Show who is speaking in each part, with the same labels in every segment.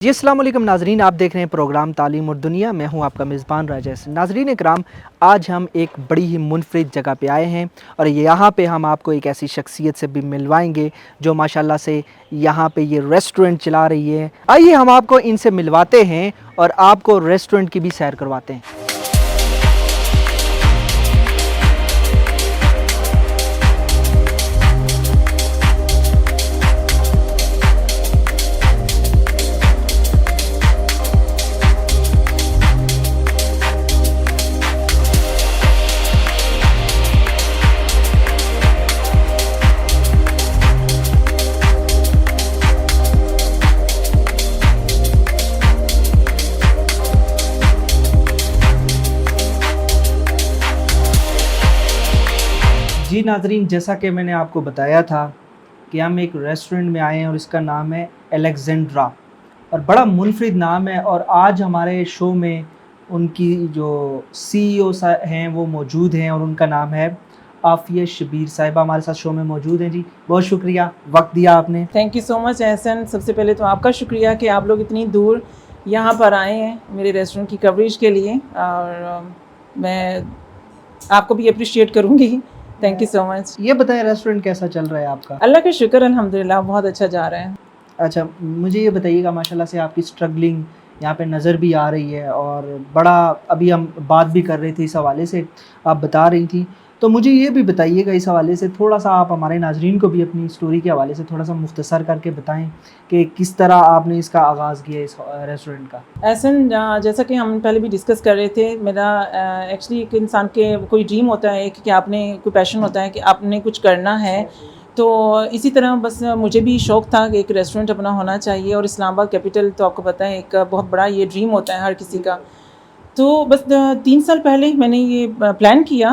Speaker 1: جی السلام علیکم ناظرین، آپ دیکھ رہے ہیں پروگرام تعلیم اور دنیا. میں ہوں آپ کا میزبان راجیش. ناظرین اکرام، آج ہم ایک بڑی ہی منفرد جگہ پہ آئے ہیں اور یہاں پہ ہم آپ کو ایک ایسی شخصیت سے بھی ملوائیں گے جو ماشاءاللہ سے یہاں پہ یہ ریسٹورنٹ چلا رہی ہے. آئیے ہم آپ کو ان سے ملواتے ہیں اور آپ کو ریسٹورنٹ کی بھی سیر کرواتے ہیں. جی ناظرین، جیسا کہ میں نے آپ کو بتایا تھا کہ ہم ایک ریسٹورنٹ میں آئے ہیں اور اس کا نام ہے الیگزینڈرا، اور بڑا منفرد نام ہے. اور آج ہمارے شو میں ان کی جو سی ای او ہیں وہ موجود ہیں اور ان کا نام ہے عافیہ شبیر صاحبہ. ہمارے ساتھ شو میں موجود ہیں. جی بہت شکریہ، وقت دیا آپ نے.
Speaker 2: تھینک یو سو مچ احسن. سب سے پہلے تو آپ کا شکریہ کہ آپ لوگ اتنی دور یہاں پر آئے ہیں میرے ریسٹورنٹ کی کوریج کے لیے، اور میں آپ کو بھی اپریشیٹ کروں گی. تھینک یو سو مچ.
Speaker 1: یہ بتائیں ریسٹورنٹ کیسا چل رہا ہے آپ کا؟
Speaker 2: اللہ کا شکر، الحمدللہ بہت اچھا جا رہا ہے.
Speaker 1: اچھا، مجھے یہ بتائیے گا، ماشاءاللہ سے آپ کی اسٹرگلنگ یہاں پہ نظر بھی آ رہی ہے اور بڑا ابھی ہم بات بھی کر رہے تھے اس حوالے سے، آپ بتا رہی تھیں. تو مجھے یہ بھی بتائیے گا اس حوالے سے تھوڑا سا، آپ ہمارے ناظرین کو بھی اپنی اسٹوری کے حوالے سے تھوڑا سا مختصر کر کے بتائیں کہ کس طرح آپ نے اس کا آغاز کیا اس ریسٹورنٹ کا.
Speaker 2: احسن، جیسا کہ ہم پہلے بھی ڈسکس کر رہے تھے، میرا ایکچولی ایک انسان کے کوئی ڈریم ہوتا ہے کہ آپ نے کوئی پیشن ہوتا ہے کہ آپ نے کچھ کرنا ہے. تو اسی طرح بس مجھے بھی شوق تھا کہ ایک ریسٹورنٹ اپنا ہونا چاہیے، اور اسلام آباد کیپٹل تو آپ کو پتہ ہے ایک بہت بڑا یہ ڈریم ہوتا ہے ہر کسی کا. تو بس 3 سال پہلے میں نے یہ پلان کیا.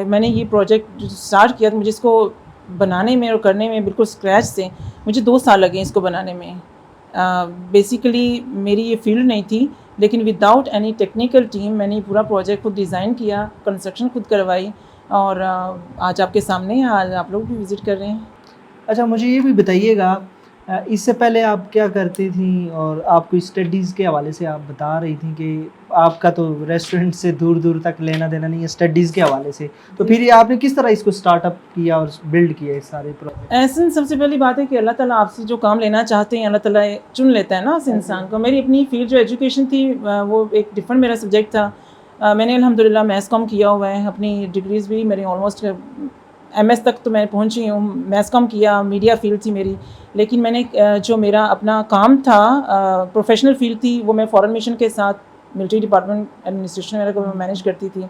Speaker 2: میں نے یہ پروجیکٹ اسٹارٹ کیا، تو مجھے اس کو بنانے میں اور کرنے میں بالکل اسکریچ سے مجھے 2 سال لگے اس کو بنانے میں. بیسیکلی میری یہ فیلڈ نہیں تھی، لیکن وداؤٹ اینی ٹیکنیکل ٹیم میں نے پورا پروجیکٹ خود ڈیزائن کیا، کنسٹرکشن خود کروائی، اور آج آپ کے سامنے آج آپ لوگ بھی وزٹ کر رہے ہیں.
Speaker 1: اچھا، مجھے یہ بھی بتائیے گا، اس سے پہلے آپ کیا کرتی تھیں اور آپ کو اسٹڈیز کے حوالے سے آپ بتا رہی تھیں کہ آپ کا تو ریسٹورنٹ سے دور دور تک لینا دینا نہیں ہے اسٹڈیز کے حوالے سے، تو پھر یہ آپ نے کس طرح اس کو اسٹارٹ اپ کیا اور بلڈ کیا اس سارے پروجیکٹ؟
Speaker 2: ایسا سب سے پہلی بات ہے کہ اللہ تعالیٰ آپ سے جو کام لینا چاہتے ہیں اللہ تعالیٰ چن لیتا ہے نا اس انسان کو. میری اپنی فیلڈ جو ایجوکیشن تھی وہ ایک ڈفرینٹ میرا سبجیکٹ تھا. میں نے الحمدللہ میس کام کیا ہوا ہے، اپنی ڈگریز بھی میری آلموسٹ ایم ایس تک تو میں پہنچی ہوں. میس کام کیا، میڈیا فیلڈ تھی میری، لیکن میں نے جو میرا اپنا کام تھا پروفیشنل فیلڈ تھی وہ میں فورن مشن کے ساتھ ملٹری ڈپارٹمنٹ ایڈمنسٹریشن وغیرہ کو میں مینیج کرتی تھی.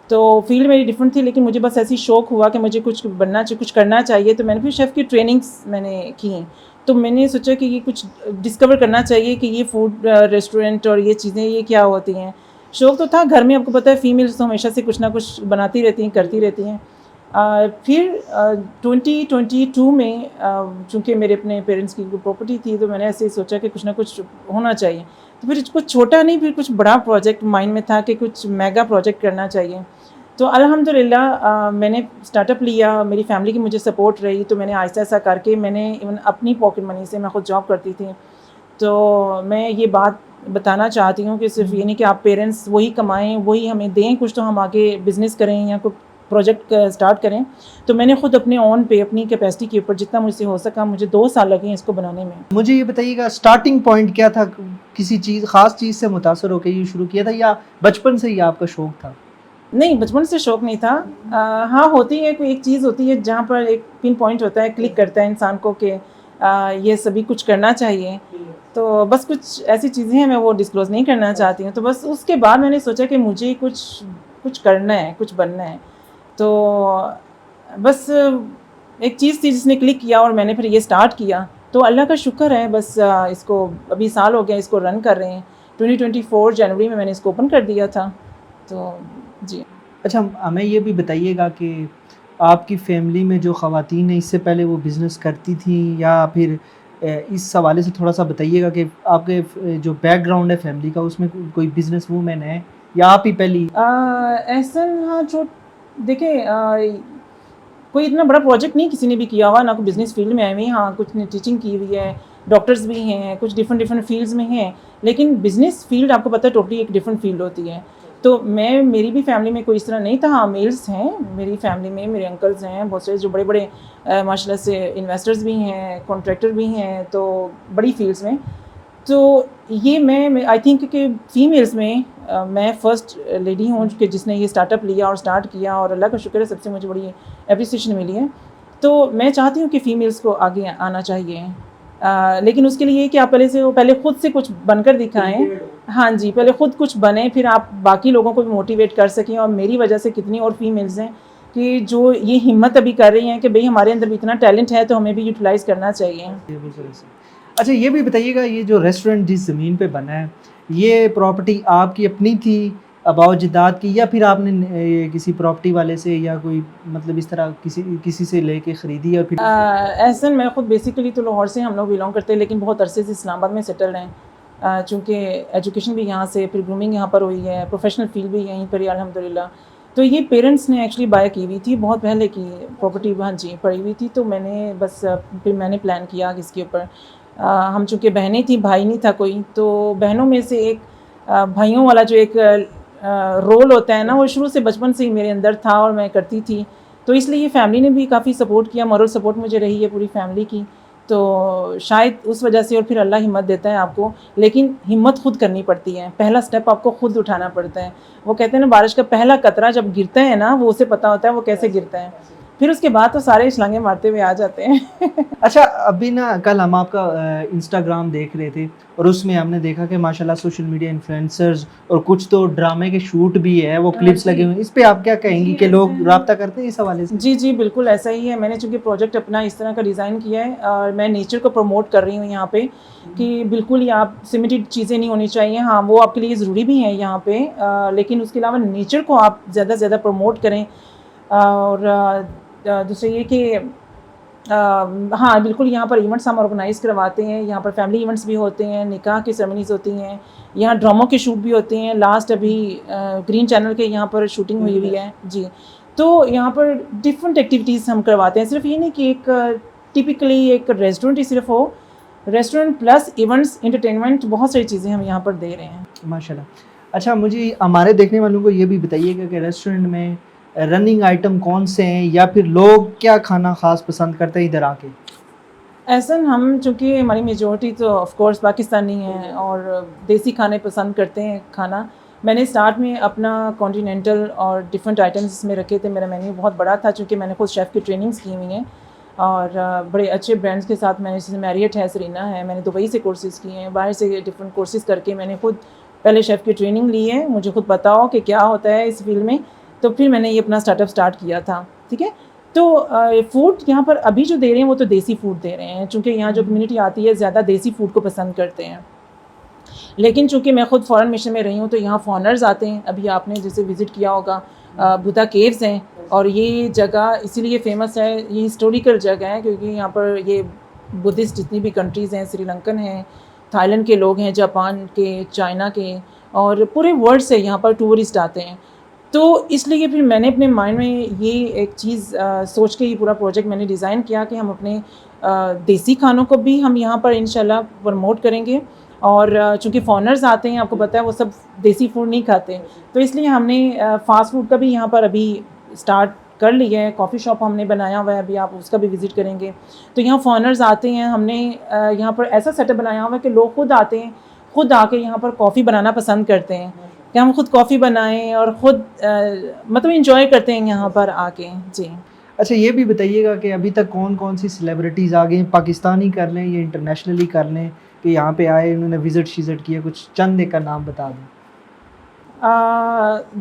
Speaker 2: تو فیلڈ میری ڈفرینٹ تھی، لیکن مجھے بس ایسی شوق ہوا کہ مجھے کچھ بننا چاہیے، کچھ کرنا چاہیے. تو میں نے پھر شیف کی ٹریننگس میں نے کی ہیں. تو میں نے سوچا کہ یہ کچھ ڈسکور کرنا چاہیے کہ یہ فوڈ ریسٹورنٹ اور یہ چیزیں یہ کیا ہوتی ہیں. شوق تو تھا گھر میں، آپ کو پتہ ہے فیمیلس تو ہمیشہ سے کچھ نہ کچھ بناتی رہتی ہیں، کرتی رہتی ہیں. پھر 2022 میں چونکہ میرے اپنے پیرنٹس کی پراپرٹی تھی، تو میں نے ایسے ہی سوچا کہ کچھ نہ کچھ ہونا چاہیے. تو پھر کچھ چھوٹا نہیں، پھر کچھ بڑا پروجیکٹ مائنڈ میں تھا کہ کچھ میگا پروجیکٹ کرنا چاہیے. تو الحمدللہ میں نے اسٹارٹ اپ لیا، میری فیملی کی مجھے سپورٹ رہی، تو میں نے آہستہ آہستہ کر کے میں نے ایون اپنی پاکٹ منی سے میں خود جاب کرتی تھی. تو میں یہ بات بتانا چاہتی ہوں کہ صرف یہ نہیں کہ آپ پیرنٹس وہی کمائیں وہی ہمیں دیں کچھ، تو ہم آگے بزنس کریں یا کوئی پروجیکٹ اسٹارٹ کریں. تو میں نے خود اپنے آن پہ اپنی کیپیسٹی کے اوپر جتنا مجھ سے ہو سکا، مجھے 2 سال لگے اس کو بنانے میں.
Speaker 1: مجھے یہ بتائیے گا اسٹارٹنگ پوائنٹ کیا تھا؟ کسی چیز خاص چیز سے متاثر ہو کے یہ شروع کیا تھا یا بچپن سے ہی آپ کا شوق تھا؟
Speaker 2: نہیں، بچپن سے شوق نہیں تھا. ہاں ہوتی ہے، کوئی ایک چیز ہوتی ہے جہاں پر ایک پن پوائنٹ ہوتا ہے، کلک کرتا ہے انسان کو کہ یہ سبھی کچھ کرنا چاہیے. تو بس کچھ ایسی چیزیں ہیں میں وہ ڈسکلوز نہیں کرنا چاہتی ہوں. تو بس اس کے بعد میں نے سوچا کہ مجھے کچھ کرنا ہے، کچھ بننا ہے. تو بس ایک چیز تھی جس نے کلک کیا اور میں نے پھر یہ سٹارٹ کیا. تو اللہ کا شکر ہے، بس اس کو ابھی سال ہو گیا اس کو رن کر رہے ہیں. 2024 جنوری میں نے اس کو اوپن کر دیا تھا. تو جی.
Speaker 1: اچھا، ہمیں یہ بھی بتائیے گا کہ آپ کی فیملی میں جو خواتین ہیں اس سے پہلے وہ بزنس کرتی تھیں، یا پھر اس حوالے سے تھوڑا سا بتائیے گا کہ آپ کے جو بیک گراؤنڈ ہے فیملی کا اس میں کوئی بزنس وومن ہے یا آپ ہی پہلی؟
Speaker 2: احسن، ہاں دیکھیں کوئی اتنا بڑا پروجیکٹ نہیں کسی نے بھی کیا ہوا، نہ کوئی بزنس فیلڈ میں آئی ہوئی. ہاں کچھ نے ٹیچنگ کی ہوئی ہے، ڈاکٹرز بھی ہیں, کچھ ڈفرینٹ فیلڈز میں ہیں, لیکن بزنس فیلڈ آپ کو پتہ ہے ٹوٹلی ایک ڈفرینٹ فیلڈ ہوتی ہے. تو میری بھی فیملی میں کوئی اس طرح نہیں تھا. ہاں میلس ہیں میری فیملی میں, میرے انکلز ہیں بہت سے جو بڑے بڑے ماشاء اللہ سے انویسٹرز بھی ہیں, کانٹریکٹر بھی ہیں, تو بڑی فیلڈس میں. تو یہ میں آئی تھنک کہ فیمیلز میں فرسٹ لیڈی ہوں کہ جس نے یہ اسٹارٹ اپ لیا اور اسٹارٹ کیا, اور اللہ کا شکر ہے سب سے مجھے بڑی اپریسیشن ملی ہے. تو میں چاہتی ہوں کہ فیمیلز کو آگے آنا چاہیے, لیکن اس کے لیے کہ آپ پہلے خود سے کچھ بن کر دکھائیں. ہاں جی, پہلے خود کچھ بنیں, پھر آپ باقی لوگوں کو بھی موٹیویٹ کر سکیں. اور میری وجہ سے کتنی اور فیمیلز ہیں کہ جو یہ ہمت ابھی کر رہی ہیں کہ بھئی ہمارے اندر بھی اتنا ٹیلنٹ ہے تو ہمیں بھی یوٹیلائز کرنا چاہیے.
Speaker 1: اچھا یہ بھی بتائیے گا, یہ جو ریسٹورینٹ جس زمین پہ بنا ہے یہ پراپرٹی آپ کی اپنی تھی آباء و اجداد کی, یا پھر آپ نے کسی پراپرٹی والے سے یا کوئی مطلب اس طرح کسی سے لے کے خریدی اور پھر؟
Speaker 2: ایسا میں خود بیسیکلی تو لاہور سے ہم لوگ بلانگ کرتے ہیں, لیکن بہت عرصے سے اسلام آباد میں سیٹلڈ ہیں, چونکہ ایجوکیشن بھی یہاں سے, پھر گرومنگ یہاں پر ہوئی ہے, پروفیشنل فیلڈ بھی یہیں پر ہی الحمدللہ. تو یہ پیرنٹس نے ایکچولی بائی کی ہوئی تھی, بہت پہلے کی پراپرٹی وہاں جی پڑی ہوئی تھی. تو میں نے بس پھر میں نے پلان کیا کہ اس کے اوپر ہم چونکہ بہنیں تھیں, بھائی نہیں تھا کوئی, تو بہنوں میں سے ایک بھائیوں والا جو ایک رول ہوتا ہے نا, وہ شروع سے بچپن سے ہی میرے اندر تھا اور میں کرتی تھی. تو اس لیے فیملی نے بھی کافی سپورٹ کیا, مورل سپورٹ مجھے رہی ہے پوری فیملی کی. تو شاید اس وجہ سے, اور پھر اللہ ہمت دیتا ہے آپ کو, لیکن ہمت خود کرنی پڑتی ہے. پہلا سٹیپ آپ کو خود اٹھانا پڑتا ہے. وہ کہتے ہیں نا بارش کا پہلا قطرہ جب گرتا ہے نا, وہ اسے پتہ ہوتا ہے وہ کیسے گرتا ہے, پھر اس کے بعد تو سارے چھلانگیں مارتے ہوئے آ جاتے ہیں.
Speaker 1: اچھا ابھی نا کل ہم آپ کا انسٹاگرام دیکھ رہے تھے, اور اس میں ہم نے دیکھا کہ ماشاءاللہ سوشل میڈیا انفلوئنسرز اور کچھ تو ڈرامے کے شوٹ بھی ہے, وہ کلپس لگے ہوئے ہیں, اس پہ آپ کیا کہیں گی کہ لوگ رابطہ کرتے ہیں اس حوالے سے؟
Speaker 2: جی بالکل ایسا ہی ہے. میں نے چونکہ پروجیکٹ اپنا اس طرح کا ڈیزائن کیا ہے, اور میں نیچر کو پروموٹ کر رہی ہوں یہاں پہ, کہ بالکل یہ آپ سیمیٹڈ چیزیں نہیں ہونی چاہیے. ہاں وہ آپ کے لیے ضروری بھی ہیں یہاں پہ, لیکن اس کے علاوہ نیچر کو آپ زیادہ سے زیادہ پروموٹ کریں. اور دوسرا یہ کہ ہاں بالکل یہاں پر ایونٹس ہم آرگنائز کرواتے ہیں. یہاں پر فیملی ایونٹس بھی ہوتے ہیں, نکاح کی سیرمنیز ہوتی ہیں, یہاں ڈراموں کے شوٹ بھی ہوتے ہیں. لاسٹ ابھی گرین چینل کے یہاں پر شوٹنگ ہوئی ہوئی ہے جی. تو یہاں پر ڈفرینٹ ایکٹیویٹیز ہم کرواتے ہیں. صرف یہ نہیں کہ ایک ٹپکلی ایک ریسٹورنٹ ہی صرف ہو, ریسٹورنٹ پلس ایونٹس, انٹرٹینمنٹ, بہت ساری چیزیں ہم یہاں پر دے رہے ہیں
Speaker 1: ماشاء اللہ. اچھا مجھے ہمارے دیکھنے والوں کو یہ بھی بتائیے گا کہ ریسٹورنٹ میں رننگ آئٹم کون سے ہیں, یا پھر لوگ کیا کھانا خاص پسند کرتے ہیں ادھر آ کے؟
Speaker 2: ایسا ہم چونکہ ہماری میجورٹی تو آف کورس پاکستانی ہیں اور دیسی کھانے پسند کرتے ہیں کھانا. میں نے اسٹارٹ میں اپنا کانٹینینٹل اور ڈفرینٹ آئٹمس اس میں رکھے تھے. میرا مینیو بہت بڑا تھا چونکہ میں نے خود شیف کی ٹریننگس کی ہوئی ہیں, اور بڑے اچھے برانڈس کے ساتھ میں نے, جیسے میریٹ ہے, سرینا ہے, میں نے دبئی سے کورسز کیے ہیں, باہر سے ڈفرینٹ کورسز کر کے میں نے خود پہلے شیف کی ٹریننگ لی ہے. مجھے خود پتا ہو کہ کیا ہوتا ہے اس فیلڈ میں, تو پھر میں نے یہ اپنا اسٹارٹ اپ اسٹارٹ کیا تھا. ٹھیک ہے, تو فوڈ یہاں پر ابھی جو دے رہے ہیں وہ تو دیسی فوڈ دے رہے ہیں, چونکہ یہاں جو کمیونٹی آتی ہے زیادہ دیسی فوڈ کو پسند کرتے ہیں. لیکن چونکہ میں خود فارن مشن میں رہی ہوں تو یہاں فارنرز آتے ہیں. ابھی آپ نے جیسے وزٹ کیا ہوگا, بھوتا کیوز ہیں, اور یہ جگہ اسی لیے فیمس ہے, یہ ہسٹوریکل جگہ ہے کیونکہ یہاں پر یہ بدھسٹ جتنی بھی کنٹریز ہیں, سری لنکن ہیں, تھائی لینڈ کے لوگ ہیں, جاپان کے, چائنا کے, اور پورے ورلڈ سے یہاں پر ٹورسٹ آتے ہیں. تو اس لیے پھر میں نے اپنے مائنڈ میں یہ ایک چیز سوچ کے یہ پورا پروجیکٹ میں نے ڈیزائن کیا کہ ہم اپنے دیسی کھانوں کو بھی ہم یہاں پر انشاءاللہ پروموٹ کریں گے. اور چونکہ فارنرز آتے ہیں, آپ کو پتہ ہے وہ سب دیسی فوڈ نہیں کھاتے, تو اس لیے ہم نے فاسٹ فوڈ کا بھی یہاں پر ابھی اسٹارٹ کر لیا ہے. کافی شاپ ہم نے بنایا ہوا ہے, ابھی آپ اس کا بھی وزٹ کریں گے. تو یہاں فارنرز آتے ہیں, ہم نے یہاں پر ایسا سیٹ اپ بنایا ہوا ہے کہ لوگ خود آتے ہیں, خود آ کے یہاں پر کافی بنانا پسند کرتے ہیں کہ ہم خود کافی بنائیں اور خود مطلب انجوائے کرتے ہیں یہاں پر آ کے. جی
Speaker 1: اچھا یہ بھی بتائیے گا کہ ابھی تک کون کون سی سیلیبریٹیز آ گئی ہیں, پاکستانی کر لیں یا انٹرنیشنلی کر لیں, کہ یہاں پہ آئے انہوں نے وزٹ کیا, کچھ چند ایک کا نام بتا دیں.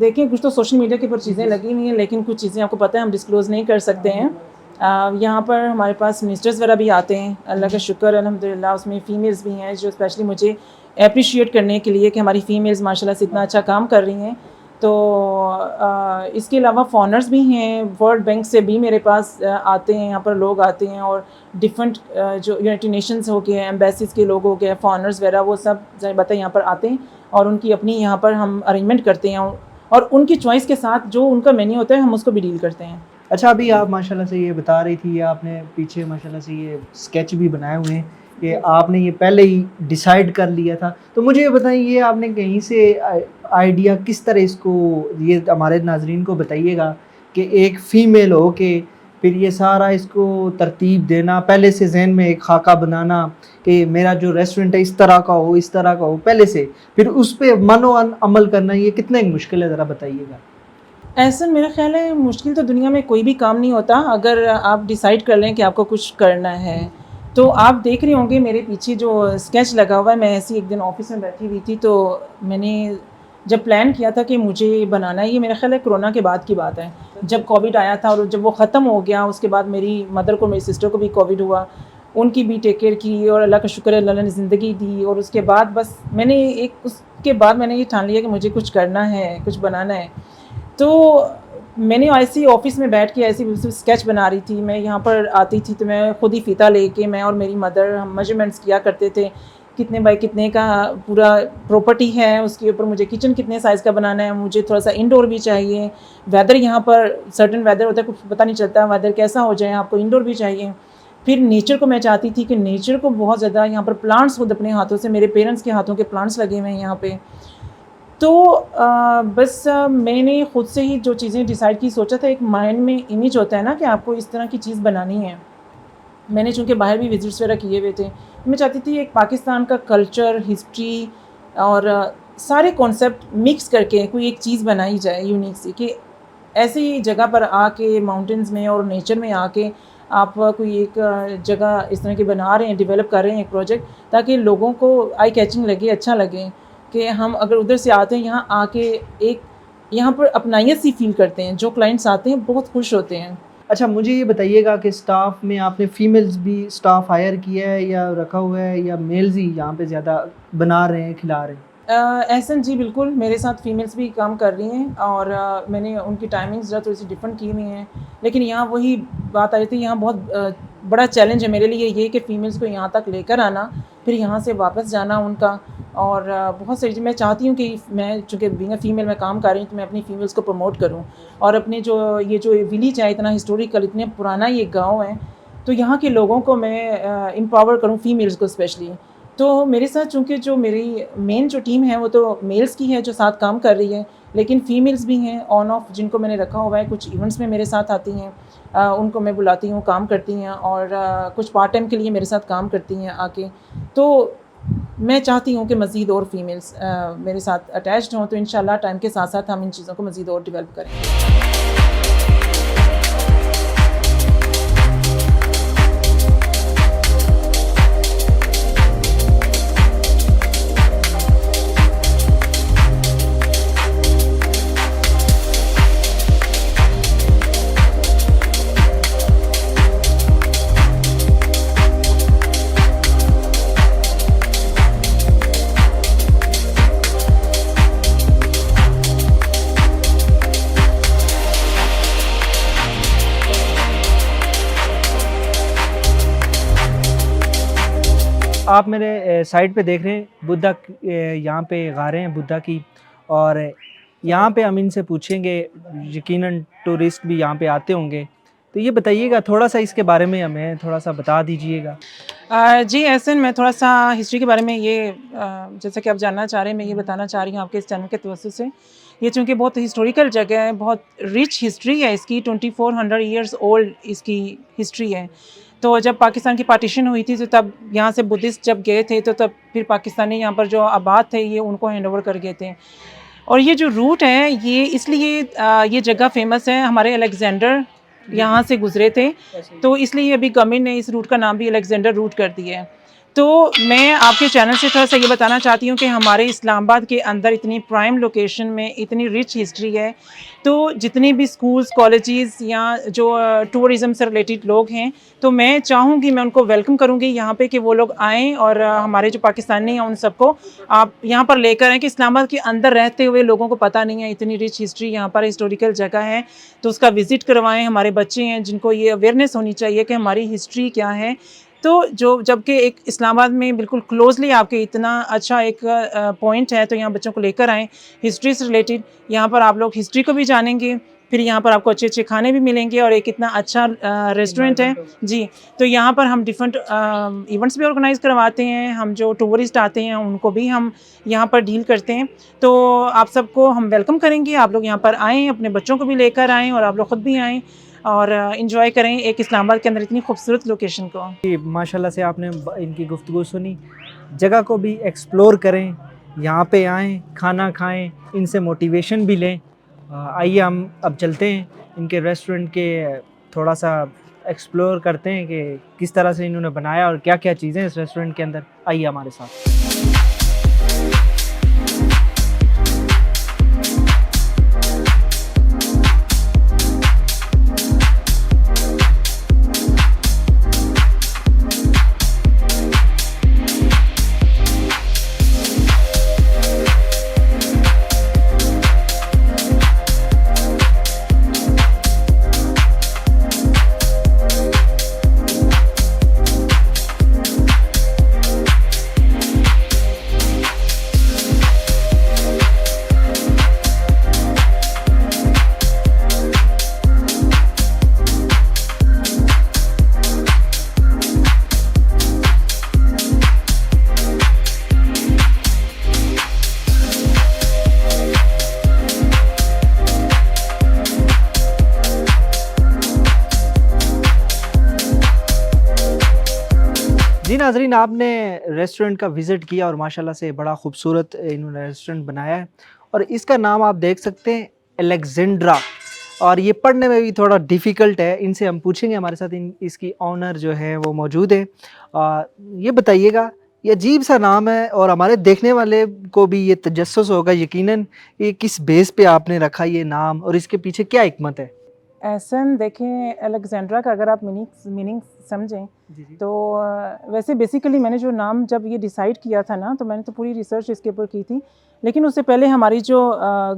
Speaker 2: دیکھیں کچھ تو سوشل میڈیا کے اوپر چیزیں لگی ہوئی ہیں, لیکن کچھ چیزیں آپ کو پتہ ہے ہم ڈسکلوز نہیں کر سکتے ہیں. یہاں پر ہمارے پاس منسٹرز وغیرہ بھی آتے ہیں, اللہ کا شکر الحمدللہ. اس میں فیمیلز بھی ہیں جو اسپیشلی مجھے اپریشیٹ کرنے کے لیے کہ ہماری فیمیلز ماشاء اللہ سے اتنا اچھا کام کر رہی ہیں. تو اس کے علاوہ فارنرز بھی ہیں, ورلڈ بینک سے بھی میرے پاس آتے ہیں, یہاں پر لوگ آتے ہیں, اور ڈفرینٹ جو یونائٹڈ نیشنز ہو گئے, ایمبیسیز کے لوگ ہو گئے, فارنرز وغیرہ, وہ سب ظاہر بات ہے یہاں پر آتے ہیں, اور ان کی اپنی یہاں پر ہم ارینجمنٹ کرتے ہیں, اور ان کی چوائس کے ساتھ جو ان کا مینیو ہوتا ہے ہم اس کو بھی ڈیل کرتے ہیں.
Speaker 1: اچھا ابھی آپ ماشاءاللہ سے یہ بتا رہی تھی, آپ نے پیچھے ماشاءاللہ سے یہ اسکیچ بھی بنائے ہوئے ہیں, کہ آپ نے یہ پہلے ہی ڈیسائیڈ کر لیا تھا. تو مجھے یہ بتائیں یہ آپ نے کہیں سے آئیڈیا کس طرح اس کو, یہ ہمارے ناظرین کو بتائیے گا کہ ایک فیمیل ہو کے پھر یہ سارا اس کو ترتیب دینا, پہلے سے ذہن میں ایک خاکہ بنانا کہ میرا جو ریسٹورنٹ ہے اس طرح کا ہو, اس طرح کا ہو پہلے سے, پھر اس پہ من و عمل کرنا, یہ کتنا ایک مشکل ہے, ذرا بتائیے گا.
Speaker 2: ایسا میرا خیال ہے مشکل تو دنیا میں کوئی بھی کام نہیں ہوتا. اگر آپ ڈیسائیڈ کر لیں کہ آپ کو کچھ کرنا ہے تو آپ دیکھ رہے ہوں گے میرے پیچھے جو اسکیچ لگا ہوا ہے, میں ایسی ایک دن آفس میں بیٹھی ہوئی تھی تو میں نے جب پلان کیا تھا کہ مجھے بنانا ہے, یہ میرا خیال ہے کرونا کے بعد کی بات ہے, جب کووڈ آیا تھا اور جب وہ ختم ہو گیا اس کے بعد میری مدر کو, میری سسٹر کو بھی کووڈ ہوا, ان کی بھی ٹیک کیئر کی اور اللہ کا شکر ہے اللہ نے زندگی دی. اور اس کے بعد بس میں نے اس کے بعد میں نے یہ ٹھان لیا کہ مجھے کچھ کرنا ہے, کچھ بنانا ہے. تو میں نے ایسی آفس میں بیٹھ کے ایسی اسکیچ بنا رہی تھی. میں یہاں پر آتی تھی تو میں خود ہی فیتہ لے کے, میں اور میری مدر ہم میجرمنٹس کیا کرتے تھے, کتنے بائی کتنے کا پورا پراپرٹی ہے, اس کے اوپر مجھے کچن کتنے سائز کا بنانا ہے, مجھے تھوڑا سا انڈور بھی چاہیے, ویدر یہاں پر سرٹن ویدر ہوتا ہے کچھ پتہ نہیں چلتا ویدر کیسا ہو جائے, آپ کو انڈور بھی چاہیے. پھر نیچر کو میں چاہتی تھی کہ نیچر کو بہت زیادہ, یہاں پر پلانٹس خود اپنے ہاتھوں سے, میرے پیرنٹس کے ہاتھوں کے پلانٹس لگے ہوئے ہیں یہاں پہ. تو بس میں نے خود سے ہی جو چیزیں ڈیسائیڈ کی, سوچا تھا ایک مائنڈ میں امیج ہوتا ہے نا کہ آپ کو اس طرح کی چیز بنانی ہے. میں نے چونکہ باہر بھی وزٹس وغیرہ کیے ہوئے تھے, میں چاہتی تھی ایک پاکستان کا کلچر, ہسٹری اور سارے کانسیپٹ مکس کر کے کوئی ایک چیز بنائی جائے یونیک سی, کہ ایسی جگہ پر آ کے ماؤنٹینز میں اور نیچر میں آ کے آپ کوئی ایک جگہ اس طرح کی بنا رہے ہیں, ڈیولپ کر رہے ہیں ایک پروجیکٹ, تاکہ لوگوں کو آئی کیچنگ لگے, اچھا لگے کہ ہم اگر ادھر سے آتے ہیں یہاں آ کے ایک یہاں پر اپنائیت سی فیل کرتے ہیں. جو کلائنٹس آتے ہیں بہت خوش ہوتے ہیں.
Speaker 1: اچھا مجھے یہ بتائیے گا کہ اسٹاف میں آپ نے فیمیلز بھی اسٹاف ہائر کیا ہے یا رکھا ہوا ہے, یا میلز ہی یہاں پہ زیادہ بنا رہے ہیں, کھلا رہے ہیں؟
Speaker 2: احسن جی بالکل, میرے ساتھ فیمیلس بھی کام کر رہی ہیں اور میں نے ان کی ٹائمنگز ذرا تھوڑی سی ڈفرینٹ کی ہوئی ہیں. لیکن یہاں وہی بات آ رہی تھی, یہاں بہت بڑا چیلنج ہے میرے لیے یہ کہ فیمیلس کو یہاں تک لے کر آنا, پھر یہاں سے واپس جانا ان کا. اور بہت ساری میں چاہتی ہوں کہ میں چونکہ بینگ اے فیمیل میں کام کر رہی ہوں تو میں اپنی فیمیلس کو پروموٹ کروں, اور اپنے جو ولیج ہے اتنا ہسٹوریکل, اتنے پرانا یہ گاؤں ہے, تو یہاں کے لوگوں کو میں امپاور کروں, فیمیلس کو اسپیشلی. تو میرے ساتھ چونکہ جو میری مین جو ٹیم ہے وہ تو میلس کی ہے جو ساتھ کام کر رہی ہے, لیکن فیمیلس بھی ہیں آن آف جن کو میں نے رکھا ہوا ہے. کچھ ایونٹس میں میرے ساتھ آتی ہیں, ان کو میں بلاتی ہوں, کام کرتی ہیں, اور کچھ پارٹ ٹائم کے لیے میرے ساتھ کام کرتی ہیں آ کے. تو میں چاہتی ہوں کہ مزید اور فیمیلس میرے ساتھ اٹیچڈ ہوں, تو انشاءاللہ ٹائم کے ساتھ ساتھ ہم ان چیزوں کو مزید اور ڈیولپ کریں.
Speaker 1: آپ میرے سائڈ پہ دیکھ رہے ہیں بدھا, یہاں پہ غاریں ہیں بدھا کی, اور یہاں پہ ہم ان سے پوچھیں گے, یقیناً ٹورسٹ بھی یہاں پہ آتے ہوں گے, تو یہ بتائیے گا تھوڑا سا اس کے بارے میں ہمیں تھوڑا سا بتا دیجئے گا.
Speaker 2: جی احسن, میں تھوڑا سا ہسٹری کے بارے میں یہ جیسا کہ آپ جاننا چاہ رہے ہیں, میں یہ بتانا چاہ رہی ہوں آپ کے اس چینل کے توسط سے. یہ چونکہ بہت ہسٹوریکل جگہ ہے, بہت رچ ہسٹری ہے اس کی, 2400 ایئرس اولڈ اس کی ہسٹری ہے. تو جب پاکستان کی پارٹیشن ہوئی تھی تو تب یہاں سے بدھسٹ جب گئے تھے تو تب پھر پاکستانی یہاں پر جو آباد تھے یہ ان کو ہینڈ اوور کر گئے تھے. اور یہ جو روٹ ہے یہ اس لیے یہ جگہ فیمس ہے, ہمارے الیگزینڈر یہاں سے گزرے تھے, تو اس لیے ابھی گورنمنٹ نے اس روٹ کا نام بھی الیگزینڈر روٹ کر دیا ہے. تو میں آپ کے چینل سے تھوڑا سا یہ بتانا چاہتی ہوں کہ ہمارے اسلام آباد کے اندر اتنی پرائم لوکیشن میں اتنی رچ ہسٹری ہے, تو جتنے بھی اسکولس, کالجز یا جو ٹورزم سے ریلیٹڈ لوگ ہیں, تو میں چاہوں گی, میں ان کو ویلکم کروں گی یہاں پہ کہ وہ لوگ آئیں اور ہمارے جو پاکستانی ہیں ان سب کو آپ یہاں پر لے کر آئیں, کہ اسلام آباد کے اندر رہتے ہوئے لوگوں کو پتہ نہیں ہے اتنی رچ ہسٹری یہاں پر ہسٹوریکل جگہ ہے, تو اس کا وزٹ کروائیں. ہمارے بچے ہیں جن کو یہ اویئرنیس ہونی چاہیے کہ ہماری ہسٹری کیا ہے. تو جب کہ ایک اسلام آباد میں بالکل کلوزلی آپ کے اتنا اچھا ایک پوائنٹ ہے, تو یہاں بچوں کو لے کر آئیں ہسٹری سے ریلیٹڈ. یہاں پر آپ لوگ ہسٹری کو بھی جانیں گے, پھر یہاں پر آپ کو اچھے اچھے کھانے بھی ملیں گے اور ایک اتنا اچھا ریسٹورینٹ ہے جی. تو یہاں پر ہم ڈفرینٹ ایونٹس بھی آرگنائز کرواتے ہیں. ہم جو ٹورسٹ آتے ہیں ان کو بھی ہم یہاں پر ڈیل کرتے ہیں. تو آپ سب کو ہم ویلکم کریں گے. آپ لوگ یہاں پر آئیں, اپنے بچوں کو بھی لے کر آئیں اور آپ لوگ خود بھی آئیں اور انجوائے کریں ایک اسلام آباد کے اندر اتنی خوبصورت لوکیشن کو.
Speaker 1: ماشاء اللہ سے آپ نے ان کی گفتگو سنی. جگہ کو بھی ایکسپلور کریں, یہاں پہ آئیں, کھانا کھائیں, ان سے موٹیویشن بھی لیں. آئیے ہم اب چلتے ہیں ان کے ریسٹورنٹ کے, تھوڑا سا ایکسپلور کرتے ہیں کہ کس طرح سے انہوں نے بنایا اور کیا کیا چیزیں اس ریسٹورنٹ کے اندر. آئیے ہمارے ساتھ. جی ناظرین, آپ نے ریسٹورنٹ کا وزٹ کیا اور ماشاءاللہ سے بڑا خوبصورت انہوں نے ریسٹورنٹ بنایا ہے اور اس کا نام آپ دیکھ سکتے ہیں الیگزینڈرا, اور یہ پڑھنے میں بھی تھوڑا ڈیفیکلٹ ہے. ان سے ہم پوچھیں گے, ہمارے ساتھ اس کی آنر جو ہے وہ موجود ہے. یہ بتائیے گا, یہ عجیب سا نام ہے اور ہمارے دیکھنے والے کو بھی یہ تجسس ہوگا یقیناً, یہ کس بیس پہ آپ نے رکھا یہ نام اور اس کے پیچھے کیا حکمت ہے؟
Speaker 2: احسن دیکھیں, الیگزینڈرا کا اگر آپ میننگ سمجھیں تو ویسے بیسیکلی میں نے جو نام جب یہ ڈیسائیڈ کیا تھا نا, تو میں نے تو پوری ریسرچ اس کے اوپر کی تھی, لیکن اس سے پہلے ہماری جو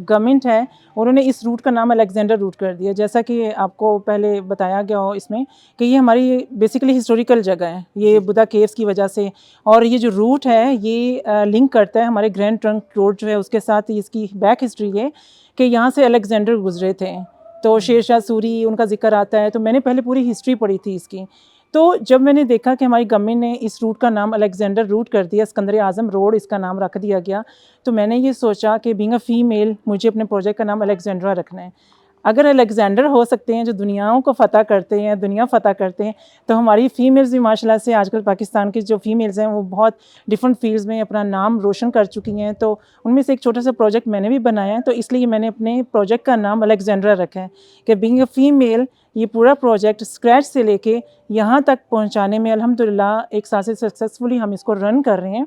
Speaker 2: گورنمنٹ ہے انہوں نے اس روٹ کا نام الیگزینڈر روٹ کر دیا. جیسا کہ آپ کو پہلے بتایا گیا ہو اس میں کہ یہ ہماری بیسیکلی ہسٹوریکل جگہ ہے, یہ بدھا کیوز کی وجہ سے, اور یہ جو روٹ ہے یہ لنک کرتا ہے ہمارے گرینڈ ٹرنک روڈ جو ہے اس کے ساتھ. اس کی بیک ہسٹری ہے کہ یہاں سے الیگزینڈر گزرے تھے, تو شیر شاہ سوری ان کا ذکر آتا ہے. تو میں نے پہلے پوری ہسٹری پڑھی تھی اس کی. تو جب میں نے دیکھا کہ ہماری گورنمنٹ نے اس روٹ کا نام الیگزینڈر روٹ کر دیا, اسکندر اعظم روڈ اس کا نام رکھ دیا گیا, تو میں نے یہ سوچا کہ بینگ اے فیمیل مجھے اپنے پروجیکٹ کا نام الیگزینڈرا رکھنا ہے. اگر الیگزینڈر ہو سکتے ہیں جو دنیاؤں کو فتح کرتے ہیں, دنیا فتح کرتے ہیں, تو ہماری فیمیلز بھی ماشاء اللہ سے آج کل پاکستان کی جو فیمیلز ہیں وہ بہت ڈفرینٹ فیلڈز میں اپنا نام روشن کر چکی ہیں. تو ان میں سے ایک چھوٹا سا پروجیکٹ میں نے بھی بنایا ہے, تو اس لیے میں نے اپنے پروجیکٹ کا نام الیگزینڈرا رکھا ہے کہ بینگ اے فیمیل یہ پورا پروجیکٹ اسکریچ سے لے کے یہاں تک پہنچانے میں الحمدللہ 1 سال سے سکسیزفلی ہم اس کو رن کر رہے ہیں.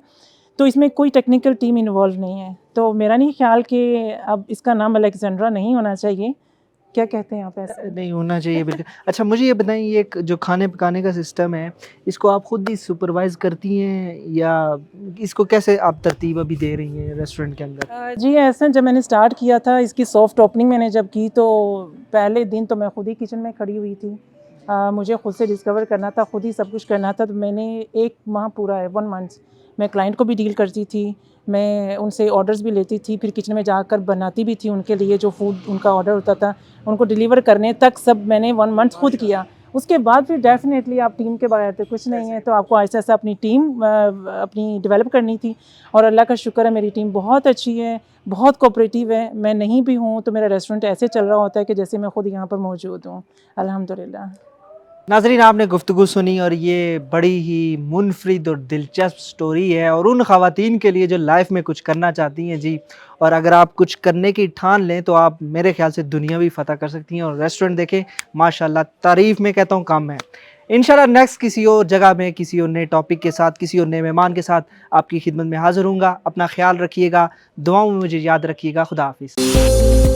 Speaker 2: تو اس میں کوئی ٹیکنیکل ٹیم انوالو نہیں ہے, تو میرا نہیں خیال کہ اب اس کا نام الیگزینڈرا نہیں ہونا چاہیے. کیا کہتے ہیں آپ؟ ایسا
Speaker 1: نہیں ہونا چاہیے بالکل. اچھا مجھے یہ بتائیں, یہ ایک جو کھانے پکانے کا سسٹم ہے اس کو آپ خود ہی سپروائز کرتی ہیں یا اس کو کیسے آپ ترتیب ابھی دے رہی ہیں ریسٹورنٹ کے اندر؟
Speaker 2: جی ایسا, جب میں نے اسٹارٹ کیا تھا اس کی سافٹ اوپننگ میں نے جب کی, تو پہلے دن تو میں خود ہی کچن میں کھڑی ہوئی تھی. مجھے خود سے ڈسکور کرنا تھا, خود ہی سب کچھ کرنا تھا. تو میں نے 1 ماہ پورا ہے 1 month میں کلائنٹ کو بھی ڈیل کرتی تھی, میں ان سے آرڈرز بھی لیتی تھی, پھر کچن میں جا کر بناتی بھی تھی ان کے لیے جو فوڈ ان کا آرڈر ہوتا تھا ان کو ڈیلیور کرنے تک سب میں نے 1 month خود کیا. اس کے بعد پھر ڈیفینیٹلی آپ ٹیم کے بغیر تو کچھ نہیں ہے, تو آپ کو ایسا ایسا اپنی ٹیم اپنی ڈیولپ کرنی تھی. اور اللہ کا شکر ہے میری ٹیم بہت اچھی ہے, بہت کوآپریٹیو ہے. میں نہیں بھی ہوں تو میرا ریسٹورنٹ ایسے چل رہا ہوتا ہے کہ جیسے میں خود یہاں پر موجود ہوں, الحمدللہ.
Speaker 1: ناظرین, آپ نے گفتگو سنی اور یہ بڑی ہی منفرد اور دلچسپ سٹوری ہے, اور ان خواتین کے لیے جو لائف میں کچھ کرنا چاہتی ہیں جی, اور اگر آپ کچھ کرنے کی ٹھان لیں تو آپ میرے خیال سے دنیا بھی فتح کر سکتی ہیں. اور ریسٹورنٹ دیکھیں ماشاءاللہ, تعریف میں کہتا ہوں کم ہے. انشاءاللہ نیکسٹ کسی اور جگہ میں کسی اور نئے ٹاپک کے ساتھ کسی اور نئے مہمان کے ساتھ آپ کی خدمت میں حاضر ہوں گا. اپنا خیال رکھیے گا, دعاؤں میں مجھے یاد رکھیے گا. خدا حافظ.